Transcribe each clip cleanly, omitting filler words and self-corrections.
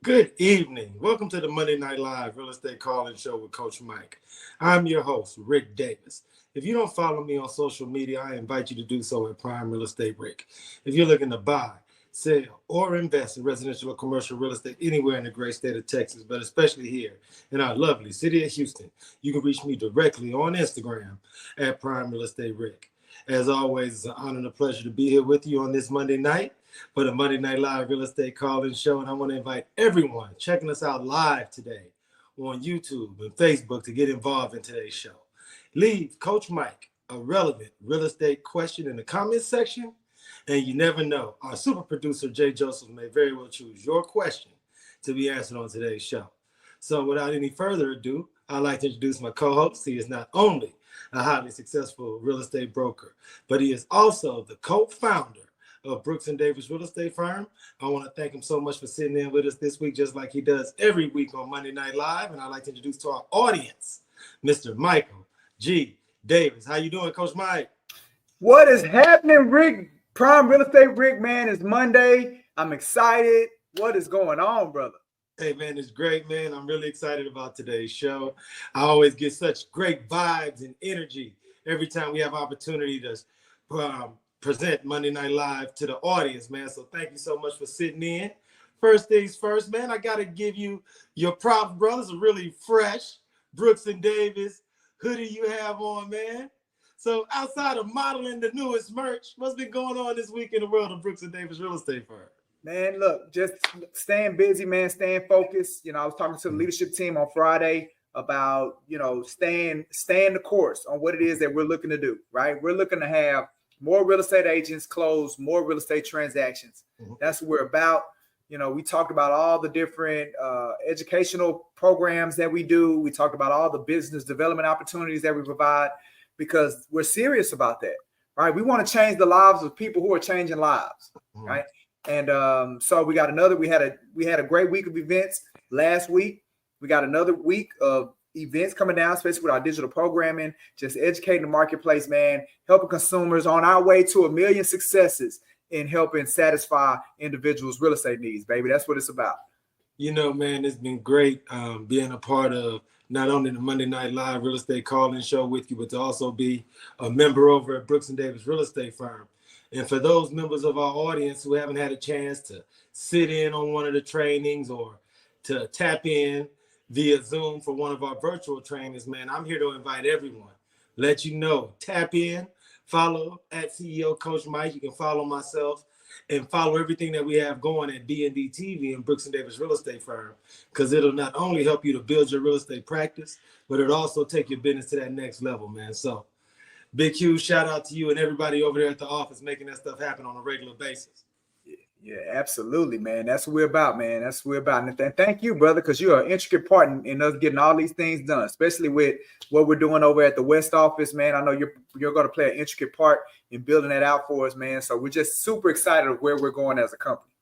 Good evening. Welcome to the Monday Night Live Real Estate Call-In Show with Coach Mike. I'm your host, Rick Davis. If you don't follow me on social media, I invite you to do so at Prime Real Estate Rick. If you're looking to buy, sell, or invest in residential or commercial real estate anywhere in the great state of Texas, but especially here in our lovely city of Houston, you can reach me directly on Instagram at Prime Real Estate Rick. As always, it's an honor and a pleasure to be here with you on this Monday night for the Monday Night Live Real Estate Call-In Show. And I want to invite everyone checking us out live today on YouTube and Facebook to get involved in today's show. Leave Coach Mike a relevant real estate question in the comments section. And you never know, our super producer, Jay Joseph, may very well choose your question to be answered on today's show. So without any further ado, I'd like to introduce my co-host. He is not only a highly successful real estate broker, but he is also the co-founder of Brooks & Davis Real Estate Firm. I want to thank him so much for sitting in with us this week, just like he does every week on Monday Night Live. And I'd like to introduce to our audience, Mr. Michael G. Davis. How you doing, Coach Mike? What is happening, Rick? Prime Real Estate Rick, man. It's Monday. I'm excited. What is going on, brother? Hey, man, it's great, man. I'm really excited about today's show. I always get such great vibes and energy every time we have opportunity to present Monday Night Live to the audience, man. So thank you so much for sitting in. First things first, man, I got to give you your props, brothers. A really fresh Brooks & Davis hoodie you have on, man. So outside of modeling the newest merch, what's been going on this week in the world of Brooks & Davis Real Estate Firm? Man, look, just staying busy, man, staying focused. I was talking to the leadership team on Friday about, staying the course on what it is that we're looking to do, right? We're looking to have more real estate agents close more real estate transactions. Mm-hmm. That's what we're about. We talked about all the different educational programs that we do. We talked about all the business development opportunities that we provide because we're serious about that, right? We want to change the lives of people who are changing lives, mm-hmm. right? And so we had a great week of events last week. We got another week of events coming down, especially with our digital programming, just educating the marketplace, man, helping consumers on our way to 1 million successes in helping satisfy individuals' real estate needs, baby. That's what it's about. Man, it's been great being a part of not only the Monday Night Live Real Estate Call-In Show with you, but to also be a member over at Brooks & Davis Real Estate Firm. And for those members of our audience who haven't had a chance to sit in on one of the trainings or to tap in via Zoom for one of our virtual trainings, man, I'm here to invite everyone. Let you know, tap in, follow at CEO Coach Mike. You can follow myself and follow everything that we have going at BND TV and Brooks & Davis Real Estate Firm, because it'll not only help you to build your real estate practice, but it'll also take your business to that next level, man. So big, huge shout out to you and everybody over there at the office making that stuff happen on a regular basis. Yeah, absolutely, man. That's what we're about, man. That's what we're about. And thank you, brother, because you're an intricate part in us getting all these things done, especially with what we're doing over at the West office, man. I know you're going to play an intricate part in building that out for us, man. So we're just super excited of where we're going as a company.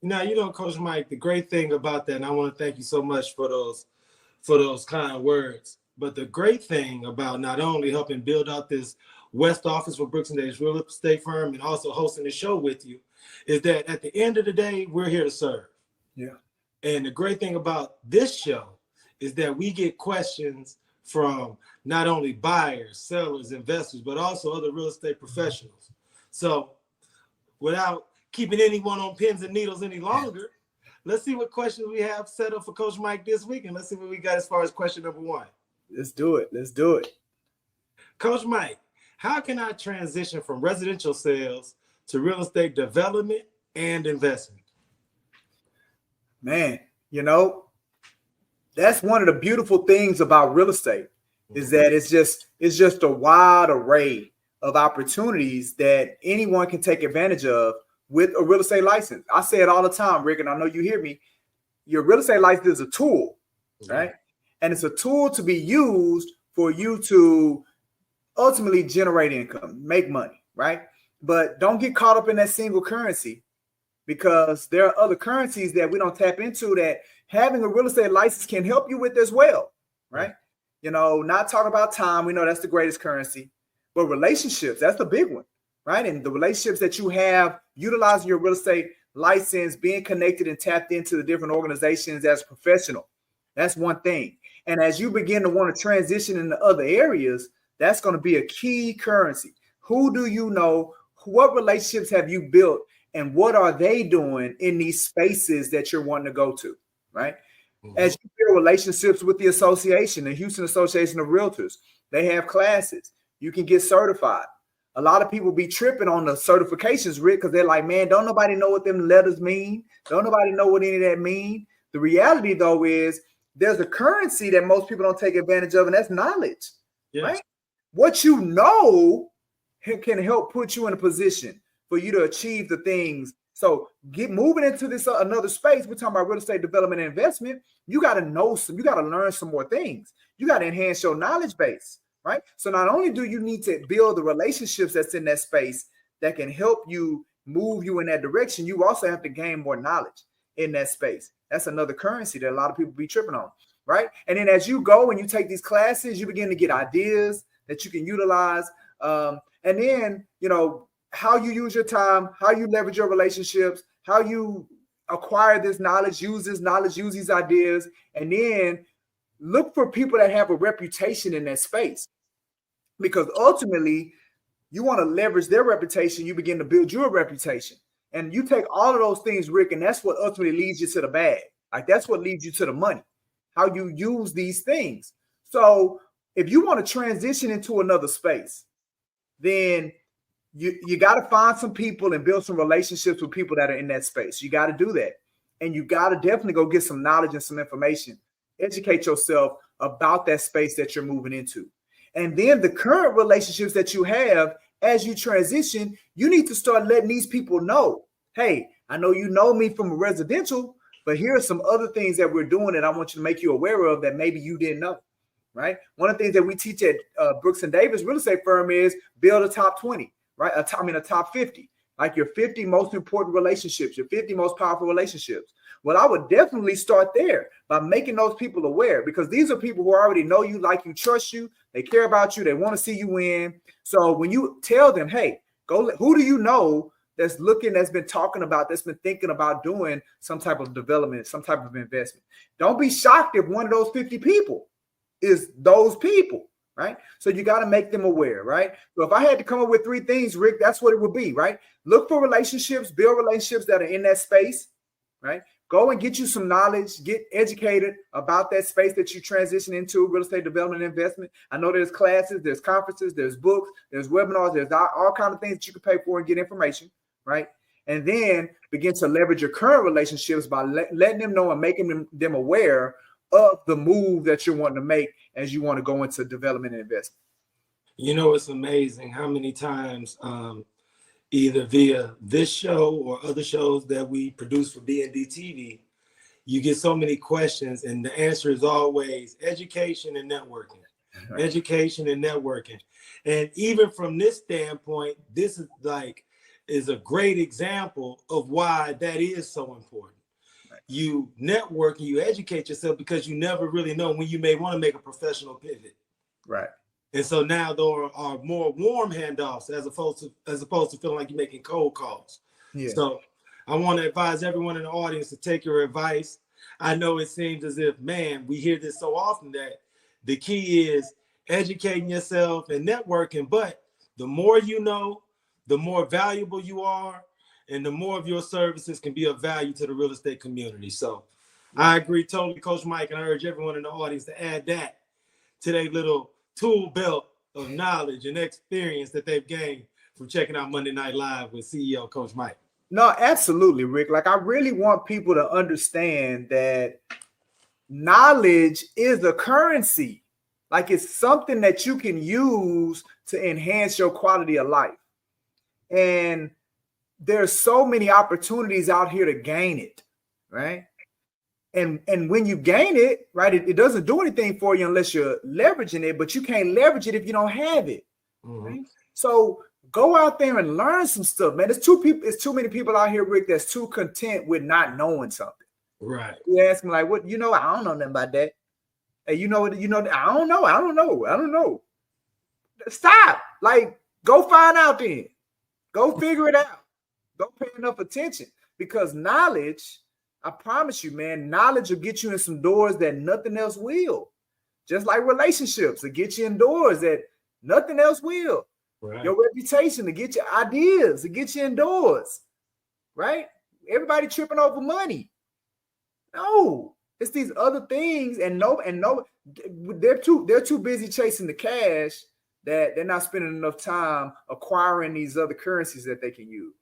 Now, Coach Mike, the great thing about that, and I want to thank you so much for those kind words, but the great thing about not only helping build out this West office for Brooks & Davis Real Estate Firm and also hosting the show with you is that at the end of the day, we're here to serve. Yeah. And the great thing about this show is that we get questions from not only buyers, sellers, investors, but also other real estate professionals. So without keeping anyone on pins and needles any longer, let's see what questions we have set up for Coach Mike this week. And let's see what we got as far as question number one. Let's do it. Coach Mike, how can I transition from residential sales to real estate development and investment? Man, that's one of the beautiful things about real estate is that it's just a wide array of opportunities that anyone can take advantage of with a real estate license. I say it all the time, Rick, and I know you hear me. Your real estate license is a tool, right? And it's a tool to be used for you to ultimately generate income, make money, right? But don't get caught up in that single currency, because there are other currencies that we don't tap into that having a real estate license can help you with as well, right? Not talking about time. We know that's the greatest currency, but relationships, that's the big one, right? And the relationships that you have utilizing your real estate licensed, being connected and tapped into the different organizations as a professional. That's one thing. And as you begin to want to transition into other areas, that's going to be a key currency. Who do you know? What relationships have you built? And what are they doing in these spaces that you're wanting to go to, right? Mm-hmm. As you build relationships with the association, the Houston Association of Realtors, they have classes. You can get certified. A lot of people be tripping on the certifications, Rick, because they're like, man, don't nobody know what them letters mean. Don't nobody know what any of that mean. The reality, though, is there's a currency that most people don't take advantage of, and that's knowledge, right? What you know can help put you in a position for you to achieve the things. So moving into this another space, we're talking about real estate development and investment. You got to know you got to learn some more things. You got to enhance your knowledge base, right? So not only do you need to build the relationships that's in that space that can help you move you in that direction, you also have to gain more knowledge in that space. That's another currency that a lot of people be tripping on, right? And then as you go and you take these classes, you begin to get ideas that you can utilize. And then, how you use your time, how you leverage your relationships, how you acquire this knowledge, use these ideas, and then look for people that have a reputation in that space. Because ultimately, you want to leverage their reputation, you begin to build your reputation. And you take all of those things, Rick, and that's what ultimately leads you to the bag. Like, that's what leads you to the money, how you use these things. So if you want to transition into another space, then you got to find some people and build some relationships with people that are in that space. You got to do that. And you got to definitely go get some knowledge and some information. Educate yourself about that space that you're moving into. And then the current relationships that you have as you transition, you need to start letting these people know, hey, I know you know me from a residential, but here are some other things that we're doing that I want you to make you aware of that maybe you didn't know, right? One of the things that we teach at Brooks & Davis Real Estate Firm is build a top 20, right? A top 50, like your 50 most important relationships, your 50 most powerful relationships. Well, I would definitely start there by making those people aware, because these are people who already know you, like you, trust you, they care about you, they want to see you win. So when you tell them, hey, who do you know that's been talking about, that's been thinking about doing some type of development, some type of investment? Don't be shocked if one of those 50 people is those people, right? So you got to make them aware, right? So if I had to come up with 3 things, Rick, that's what it would be, right? Look for relationships, build relationships that are in that space, right? Go and get you some knowledge, get educated about that space that you transition into, real estate development and investment. I know there's classes, there's conferences, there's books, there's webinars, there's all kinds of things that you can pay for and get information, right? And then begin to leverage your current relationships by letting them know and making them aware of the move that you're wanting to make as you want to go into development and investment. It's amazing how many times either via this show or other shows that we produce for B&D TV, you get so many questions, and the answer is always education and networking. Right. Education and networking. And even from this standpoint, this is a great example of why that is so important. Right. You network and you educate yourself because you never really know when you may want to make a professional pivot. Right. And so now there are more warm handoffs as opposed to feeling like you're making cold calls. Yeah. So I want to advise everyone in the audience to take your advice. I know it seems as if, man, we hear this so often that the key is educating yourself and networking. But the more you know, the more valuable you are, and the more of your services can be of value to the real estate community. So I agree totally, Coach Mike, and I urge everyone in the audience to add that to their little tool belt of knowledge and experience that they've gained from checking out Monday Night Live with CEO Coach Mike. No, absolutely, Rick. Like, I really want people to understand that knowledge is a currency. Like, it's something that you can use to enhance your quality of life. And there's so many opportunities out here to gain it, right? And when you gain it, right, it doesn't do anything for you unless you're leveraging it, but you can't leverage it if you don't have it. Mm-hmm. Right? So go out there and learn some stuff, man. It's too many people out here, Rick, that's too content with not knowing something. Right. You ask me, like, what, I don't know nothing about that. Hey, I don't know. Stop. Like, go find out then. Go figure it out. Go pay enough attention. Because knowledge, I promise you, man, knowledge will get you in some doors that nothing else will. Just like relationships will get you in doors that nothing else will. Right. Your reputation to get your ideas, to get you indoors, right? Everybody tripping over money. No, it's these other things, and they're too busy chasing the cash that they're not spending enough time acquiring these other currencies that they can use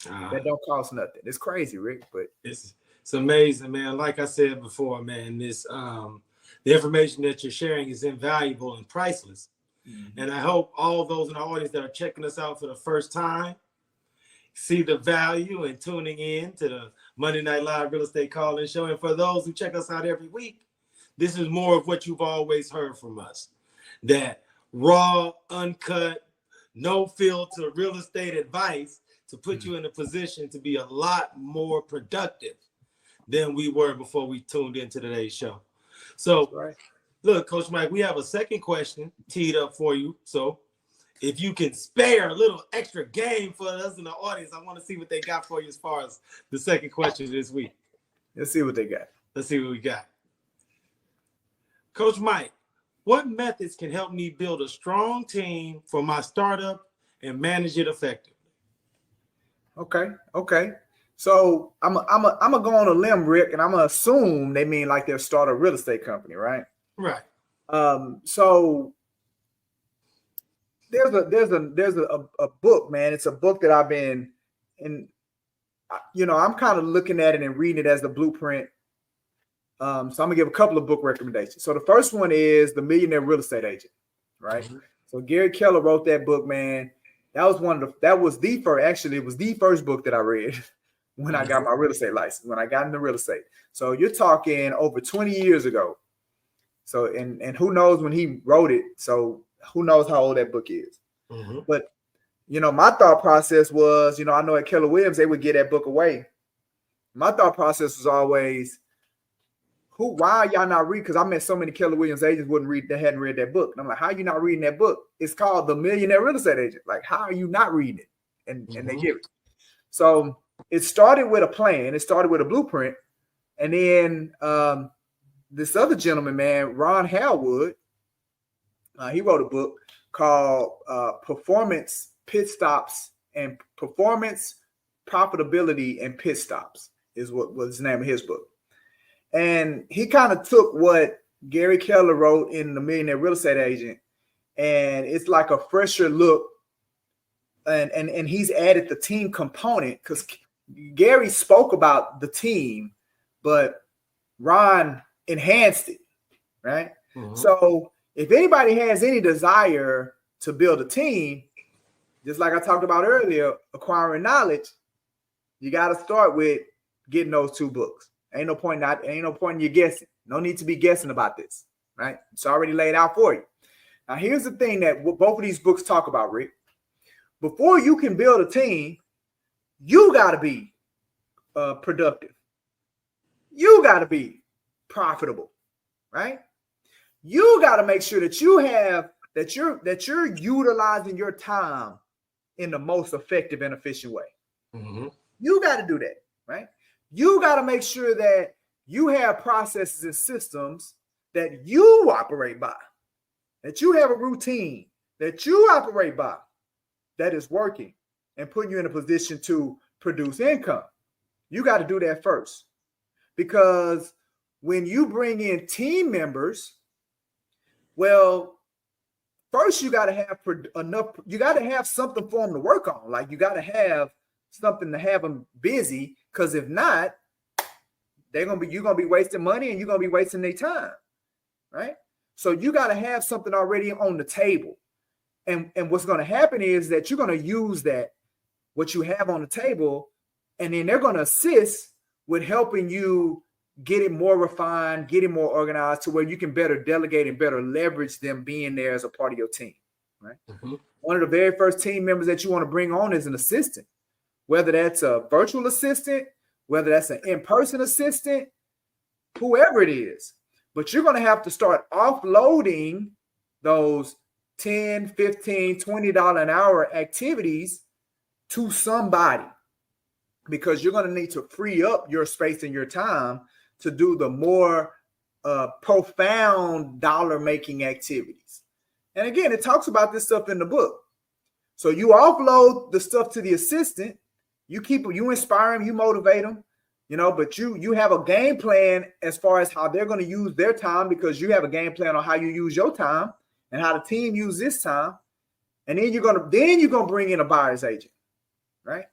that don't cost nothing. It's crazy, Rick, but it's amazing, man. Like I said before, man, this the information that you're sharing is invaluable and priceless. Mm-hmm. And I hope all those in the audience that are checking us out for the first time see the value in tuning in to the Monday Night Live Real Estate Call-In Show. And for those who check us out every week, this is more of what you've always heard from us. That raw, uncut, no filter real estate advice to put you in a position to be a lot more productive than we were before we tuned into today's show. So, right. Look, Coach Mike, we have a second question teed up for you. So if you can spare a little extra game for us in the audience, I want to see what they got for you as far as the second question this week. Let's see what they got. Let's see what we got. Coach Mike, what methods can help me build a strong team for my startup and manage it effectively? Okay. So I'm gonna go on a limb, Rick, and I'm gonna assume they mean like they'll start a real estate company, right? Right. So there's a book, man. It's a book that I've been in. I'm kind of looking at it and reading it as the blueprint. So I'm gonna give a couple of book recommendations. So the first one is The Millionaire Real Estate Agent, right? Mm-hmm. So Gary Keller wrote that book, man. That was the first book that I read when I got my real estate license, when I got into real estate. So you're talking over 20 years ago. So, and who knows when he wrote it. So who knows how old that book is. Mm-hmm. But, my thought process was, I know at Keller Williams, they would get that book away. My thought process was always, why are y'all not reading? Because I met so many Keller Williams agents that hadn't read that book. And I'm like, how are you not reading that book? It's called The Millionaire Real Estate Agent. Like, how are you not reading it? And they give it. So it started with a plan. It started with a blueprint. And then this other gentleman, man, Ron Howard, he wrote a book called Performance, Pit Stops, and Performance, Profitability, and Pit Stops is what was the name of his book. And he kind of took what Gary Keller wrote in The Millionaire Real Estate Agent, and it's like a fresher look. And he's added the team component because Gary spoke about the team, but Ron enhanced it, right? Mm-hmm. So if anybody has any desire to build a team, just like I talked about earlier, acquiring knowledge, you got to start with getting those two books. Ain't no point in you guessing. No need to be guessing about this, right? It's already laid out for you. Now, here's the thing that both of these books talk about, Rick. Before you can build a team, you got to be productive. You got to be profitable, right? You got to make sure that you're utilizing your time in the most effective and efficient way. Mm-hmm. You got to do that, right? You got to make sure that you have processes and systems that you operate by, that you have a routine that you operate by that is working and putting you in a position to produce income. You got to do that first, because when you bring in team members, well, first you got to have enough. You got to have something for them to work on. Like, you got to have something to have them busy, because if not, you're gonna be wasting money and you're gonna be wasting their time, right? So you got to have something already on the table, and what's going to happen is that you're going to use what you have on the table, and then they're going to assist with helping you get it more refined, get it more organized to where you can better delegate and better leverage them being there as a part of your team, right? Mm-hmm. One of the very first team members that you want to bring on is an assistant, whether that's a virtual assistant, whether that's an in-person assistant, whoever it is. But you're going to have to start offloading those $10, $15, $20 an hour activities to somebody. because you're going to need to free up your space and your time to do the more profound dollar making activities. And again, it talks about this stuff in the book. So you offload the stuff to the assistant, you inspire them, you motivate them, but you have a game plan as far as how they're going to use their time, because you have a game plan on how you use your time and how the team use this time. And then you're going to bring in a buyer's agent, right?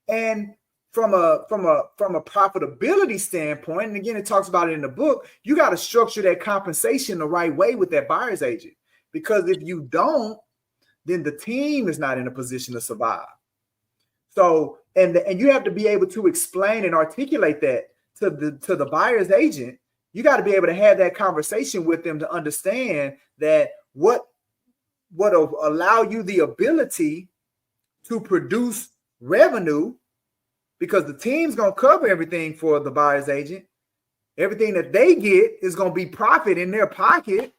And from a profitability standpoint, and again, it talks about it in the book, you got to structure that compensation the right way with that buyer's agent, because if you don't, then the team is not in a position to survive. So, and you have to be able to explain and articulate that to the buyer's agent. You got to be able to have that conversation with them to understand that what will allow you the ability to produce revenue, because the team's going to cover everything for the buyer's agent. Everything that they get is going to be profit in their pocket.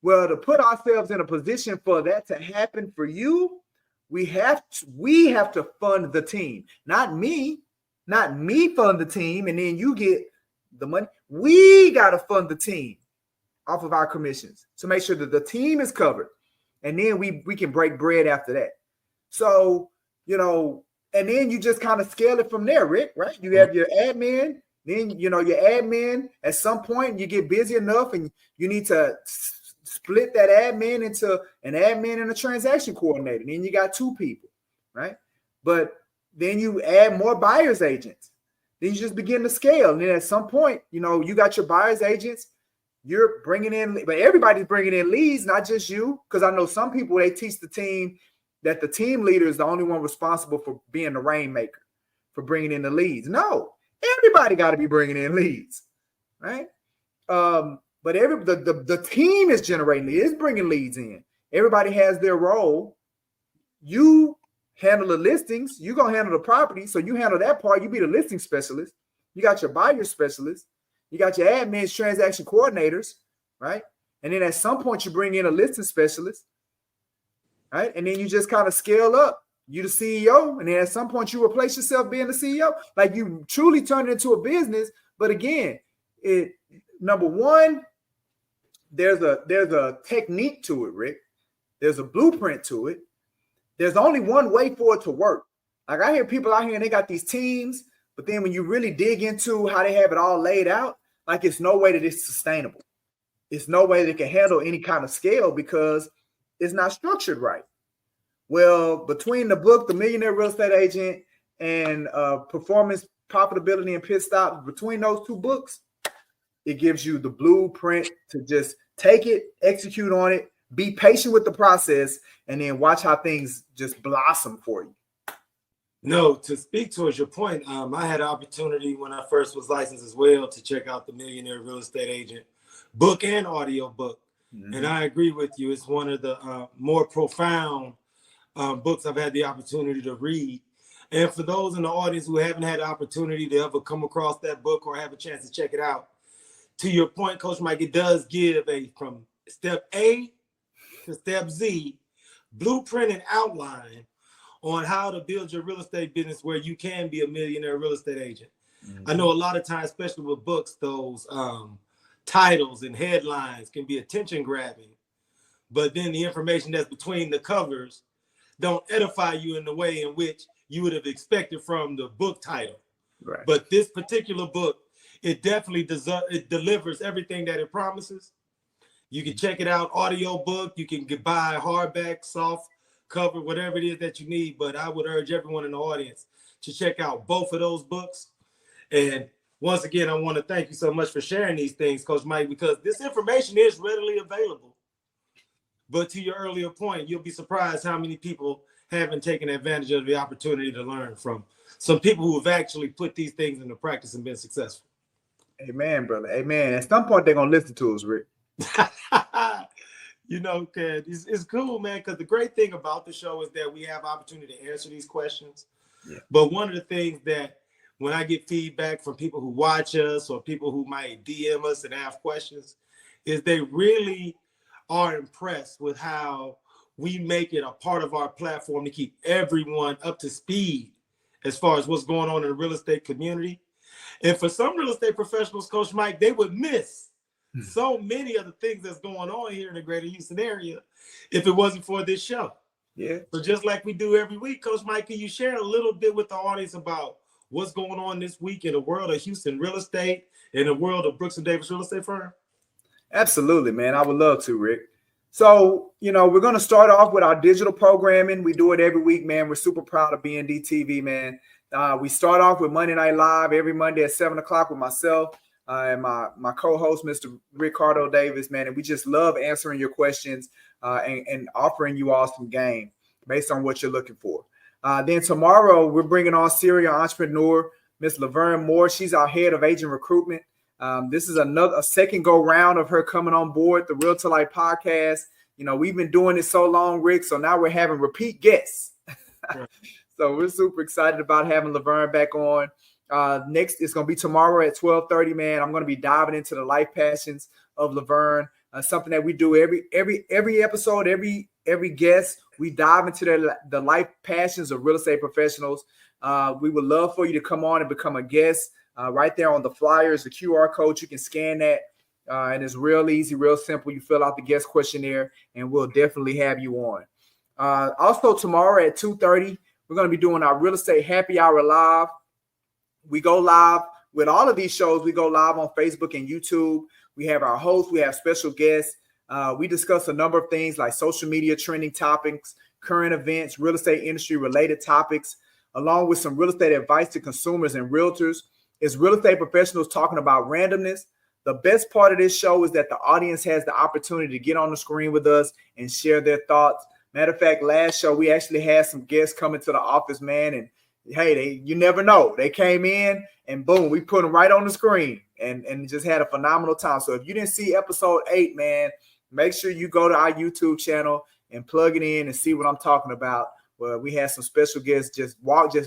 Well, to put ourselves in a position for that to happen for you, we have to fund the team, not me fund the team, and then you get the money. We got to fund the team off of our commissions to make sure that the team is covered, and then we can break bread after that. So, and then you just kind of scale it from there, Rick, right? You have your admin, then, your admin, at some point you get busy enough and you need to split that admin into an admin and a transaction coordinator. Then you got 2 people, right? But then you add more buyer's agents. Then you just begin to scale. And then at some point, you got your buyer's agents, you're bringing in, but everybody's bringing in leads, not just you. Because I know some people, they teach the team that the team leader is the only one responsible for being the rainmaker, for bringing in the leads. No, everybody got to be bringing in leads, right? But the team is generating leads, is bringing leads in. Everybody has their role. You handle the listings. You're going to handle the property. So you handle that part. You be the listing specialist. You got your buyer specialist. You got your admins, transaction coordinators, right? And then at some point you bring in a listing specialist, right? And then you just kind of scale up. You the CEO. And then at some point you replace yourself being the CEO. Like, you truly turn it into a business. But again, number one, there's a technique to it, Rick. There's a blueprint to it. There's only one way for it to work. Like, I hear people out here and they got these teams, but then when you really dig into how they have it all laid out, like, it's no way that it's sustainable. It's no way they can handle any kind of scale because it's not structured right. Well, between the book, The Millionaire Real Estate Agent, and Performance, Profitability, and Pit Stop, between those 2 books, it gives you the blueprint to just take it, execute on it, be patient with the process, and then watch how things just blossom for you. No, to speak towards your point, I had an opportunity when I first was licensed as well to check out the Millionaire Real Estate Agent book and audio book. Mm-hmm. And I agree with you. It's one of the more profound books I've had the opportunity to read. And for those in the audience who haven't had the opportunity to ever come across that book or have a chance to check it out, to your point, Coach Mike, it does give from step A to step Z, blueprint and outline on how to build your real estate business where you can be a millionaire real estate agent. Mm-hmm. I know a lot of times, especially with books, those titles and headlines can be attention grabbing, but then the information that's between the covers don't edify you in the way in which you would have expected from the book title. Right. But this particular book, it definitely it delivers everything that it promises. You can check it out, audio book. You can buy hardback, soft cover, whatever it is that you need. But I would urge everyone in the audience to check out both of those books. And once again, I want to thank you so much for sharing these things, Coach Mike, because this information is readily available. But to your earlier point, you'll be surprised how many people haven't taken advantage of the opportunity to learn from some people who have actually put these things into practice and been successful. Amen, brother. Amen. At some point, they're going to listen to us, Rick. It's cool, man, because the great thing about the show is that we have opportunity to answer these questions. Yeah. But one of the things that when I get feedback from people who watch us or people who might DM us and ask questions is they really are impressed with how we make it a part of our platform to keep everyone up to speed as far as what's going on in the real estate community. And for some real estate professionals, Coach Mike, they would miss so many of the things that's going on here in the greater Houston area if it wasn't for this show. Yeah. So just like we do every week, Coach Mike, can you share a little bit with the audience about what's going on this week in the world of Houston real estate, in the world of Brooks and Davis Real Estate Firm? Absolutely, man. I would love to, Rick. So, we're going to start off with our digital programming. We do it every week, man. We're super proud of BND TV, man. We start off with Monday Night Live every Monday at 7 o'clock with myself and my co-host, Mr. Ricardo Davis, man. And we just love answering your questions and offering you all some game based on what you're looking for. Then tomorrow, we're bringing on serial entrepreneur, Miss Laverne Moore. She's our head of agent recruitment. This is a second go round of her coming on board the Real to Life podcast. We've been doing it so long, Rick. So now we're having repeat guests. So we're super excited about having Laverne back on. Next, it's going to be tomorrow at 12:30, man. I'm going to be diving into the life passions of Laverne. Something that we do every episode, every guest. We dive into the life passions of real estate professionals. We would love for you to come on and become a guest. Right there on the flyers, the QR code, you can scan that. And it's real easy, real simple. You fill out the guest questionnaire, and we'll definitely have you on. Also, tomorrow at 2:30, we're going to be doing our Real Estate Happy Hour live. We go live with all of these shows. We go live on Facebook and YouTube. We have our hosts. We have special guests. We discuss a number of things like social media trending topics, current events, real estate industry related topics, along with some real estate advice to consumers and realtors. It's real estate professionals talking about randomness. The best part of this show is that the audience has the opportunity to get on the screen with us and share their thoughts. Matter of fact, last show, we actually had some guests coming to the office, man. And hey, you never know. They came in and boom, we put them right on the screen and just had a phenomenal time. So if you didn't see episode 8, man, make sure you go to our YouTube channel and plug it in and see what I'm talking about. Well, we had some special guests just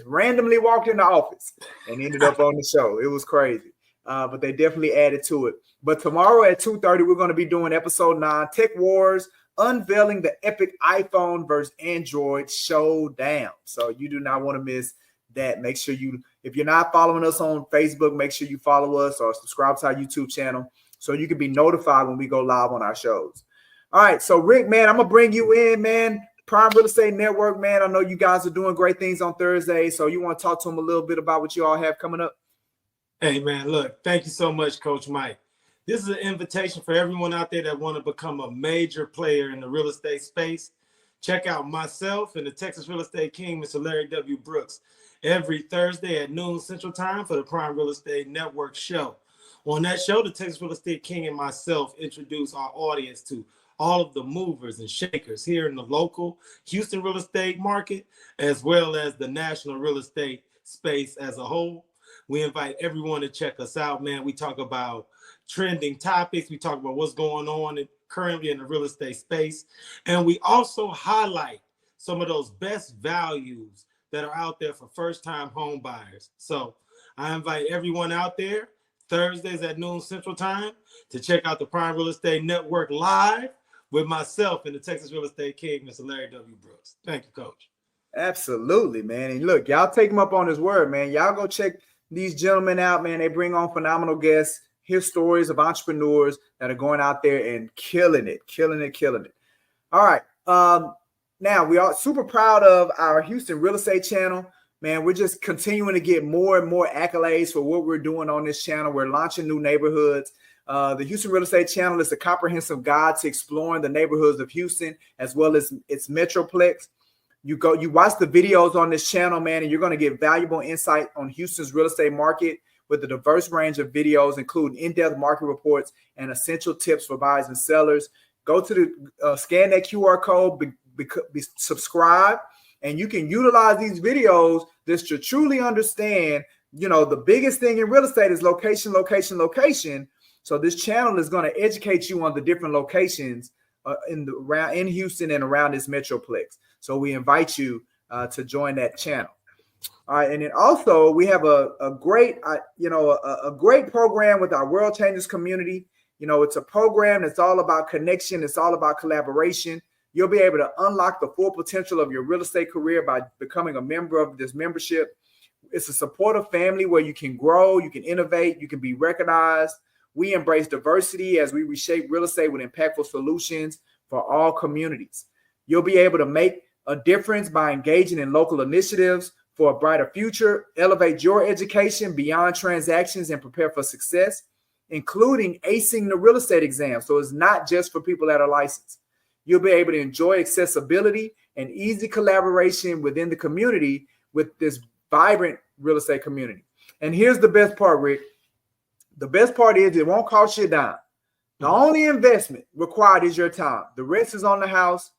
randomly walked in the office and ended up on the show. It was crazy, but they definitely added to it. But tomorrow at 2:30, we're going to be doing episode 9, Tech Wars, unveiling the epic iPhone versus Android showdown. So you do not want to miss that. Make sure if you're not following us on Facebook, make sure you follow us or subscribe to our YouTube channel so you can be notified when we go live on our shows. All right, so Rick, man, I'm going to bring you in, man. Prime Real Estate Network, man. I know you guys are doing great things on Thursday, so you want to talk to them a little bit about what you all have coming up? Hey, man, look, thank you so much, Coach Mike. This is an invitation for everyone out there that want to become a major player in the real estate space. Check out myself and the Texas Real Estate King, Mr. Larry W. Brooks, every Thursday at noon Central Time for the Prime Real Estate Network show. On that show, the Texas Real Estate King and myself introduce our audience to all of the movers and shakers here in the local Houston real estate market, as well as the national real estate space as a whole. We invite everyone to check us out, man. We talk about trending topics. We talk about what's going on currently in the real estate space. And we also highlight some of those best values that are out there for first-time home buyers. So I invite everyone out there Thursdays at noon Central Time to check out the Prime Real Estate Network live with myself and the Texas Real Estate King, Mr. Larry W. Brooks. Thank you, Coach. Absolutely, man. And look, y'all take him up on his word, man. Y'all go check these gentlemen out, man. They bring on phenomenal guests, hear stories of entrepreneurs that are going out there and killing it. All right. Now, we are super proud of our Houston Real Estate channel. Man, we're just continuing to get more and more accolades for what we're doing on this channel. We're launching new neighborhoods. The Houston Real Estate channel is a comprehensive guide to exploring the neighborhoods of Houston as well as its metroplex. You watch the videos on this channel, man, and you're going to get valuable insight on Houston's real estate market with a diverse range of videos, including in-depth market reports and essential tips for buyers and sellers. Go to the scan that QR code, subscribe, and you can utilize these videos just to truly understand, the biggest thing in real estate is location. So this channel is going to educate you on the different locations in Houston and around this metroplex. So we invite you to join that channel. All right, and then also we have a great program with our World Changers community. It's a program that's all about connection. It's all about collaboration. You'll be able to unlock the full potential of your real estate career by becoming a member of this membership. It's a supportive family where you can grow, you can innovate, you can be recognized. We embrace diversity as we reshape real estate with impactful solutions for all communities. You'll be able to make a difference by engaging in local initiatives for a brighter future, elevate your education beyond transactions, and prepare for success, including acing the real estate exam. So it's not just for people that are licensed. You'll be able to enjoy accessibility and easy collaboration within the community with this vibrant real estate community. And here's the best part, Rick. The best part is it won't cost you a dime. The only investment required is your time. The rest is on the house.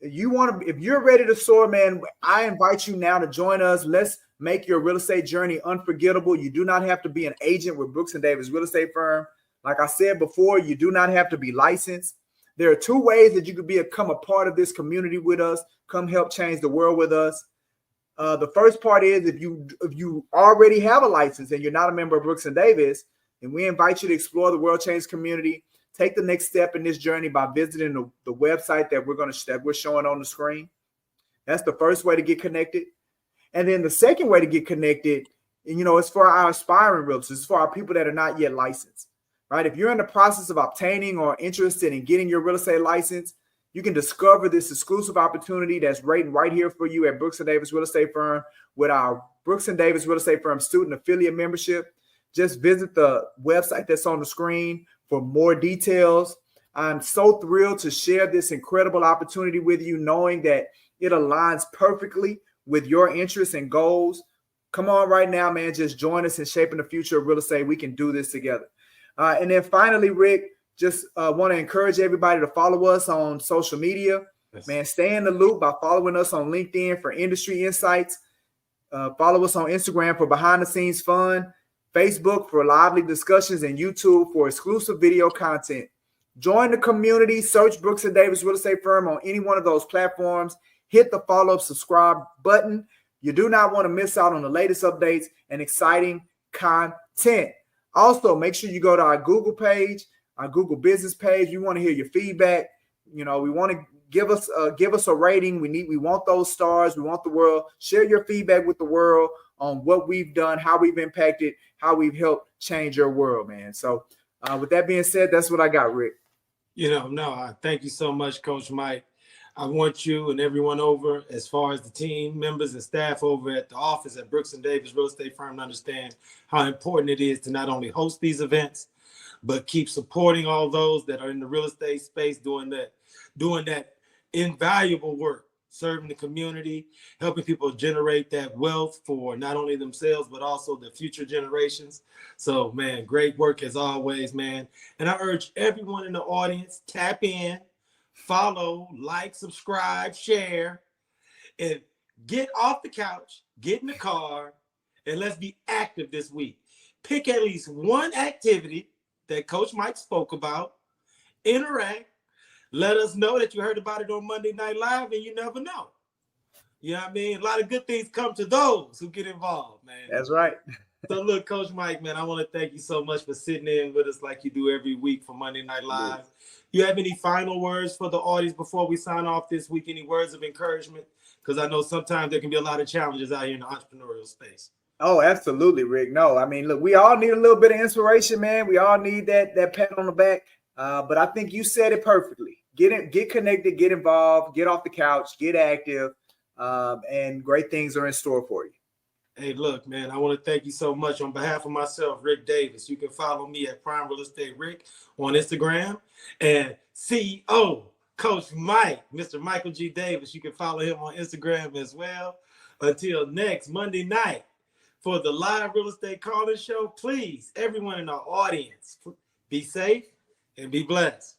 If you're ready to soar, man, I invite you now to join us. Let's make your real estate journey unforgettable. You do not have to be an agent with Brooks & Davis Real Estate Firm. Like I said before, you do not have to be licensed. There are two ways that you could become a part of this community with us. Come help change the world with us. The first part is if you already have a license and you're not a member of Brooks & Davis, then we invite you to explore the World Change community. Take the next step in this journey by visiting the website that we're showing on the screen. That's the first way to get connected. And then the second way to get connected, and it's for our aspiring realtors. It's for our people that are not yet licensed, right? If you're in the process of obtaining or interested in getting your real estate license, you can discover this exclusive opportunity that's right here for you at Brooks & Davis Real Estate Firm with our Brooks & Davis Real Estate Firm student affiliate membership. Just visit the website that's on the screen for more details. I'm so thrilled to share this incredible opportunity with you, knowing that it aligns perfectly with your interests and goals. Come on right now, man. Just join us in shaping the future of real estate. We can do this together. And then finally, Rick, just want to encourage everybody to follow us on social media. Yes. Man, stay in the loop by following us on LinkedIn for industry insights. Follow us on Instagram for behind the scenes fun, Facebook for lively discussions, and YouTube for exclusive video content. Join the community. Search Brooks & Davis Real Estate Firm on any one of those platforms. Hit the follow, subscribe button. You do not want to miss out on the latest updates and exciting content. Also, make sure you go to our Google page, our Google business page. We want to hear your feedback. We want to give us a rating. We want those stars. We want the world. Share your feedback with the world on what we've done, how we've impacted, how we've helped change your world, man. So with that being said, that's what I got, Rick. Thank you so much, Coach Mike. I want you and everyone over, as far as the team members and staff over at the office at Brooks & Davis Real Estate Firm, to understand how important it is to not only host these events, but keep supporting all those that are in the real estate space doing that invaluable work, serving the community, helping people generate that wealth for not only themselves, but also the future generations. So, man, great work as always, man. And I urge everyone in the audience, tap in, follow, like, subscribe, share, and get off the couch, get in the car, and let's be active this week. Pick at least one activity that Coach Mike spoke about, interact, let us know that you heard about it on Monday Night Live, and you never know. You know what I mean? A lot of good things come to those who get involved, man. That's right. So look, Coach Mike, man, I want to thank you so much for sitting in with us like you do every week for Monday Night Live. Yes. You have any final words for the audience before we sign off this week? Any words of encouragement? Because I know sometimes there can be a lot of challenges out here in the entrepreneurial space. Oh, absolutely, Rick. No, I mean, look, we all need a little bit of inspiration, man. We all need that pat on the back. But I think you said it perfectly. Get connected, get involved, get off the couch, get active, and great things are in store for you. Hey, look, man, I want to thank you so much. On behalf of myself, Rick Davis, you can follow me at Prime Real Estate Rick on Instagram. And CEO, Coach Mike, Mr. Michael G. Davis, you can follow him on Instagram as well. Until next Monday night for the live real estate calling show, please, everyone in our audience, be safe and be blessed.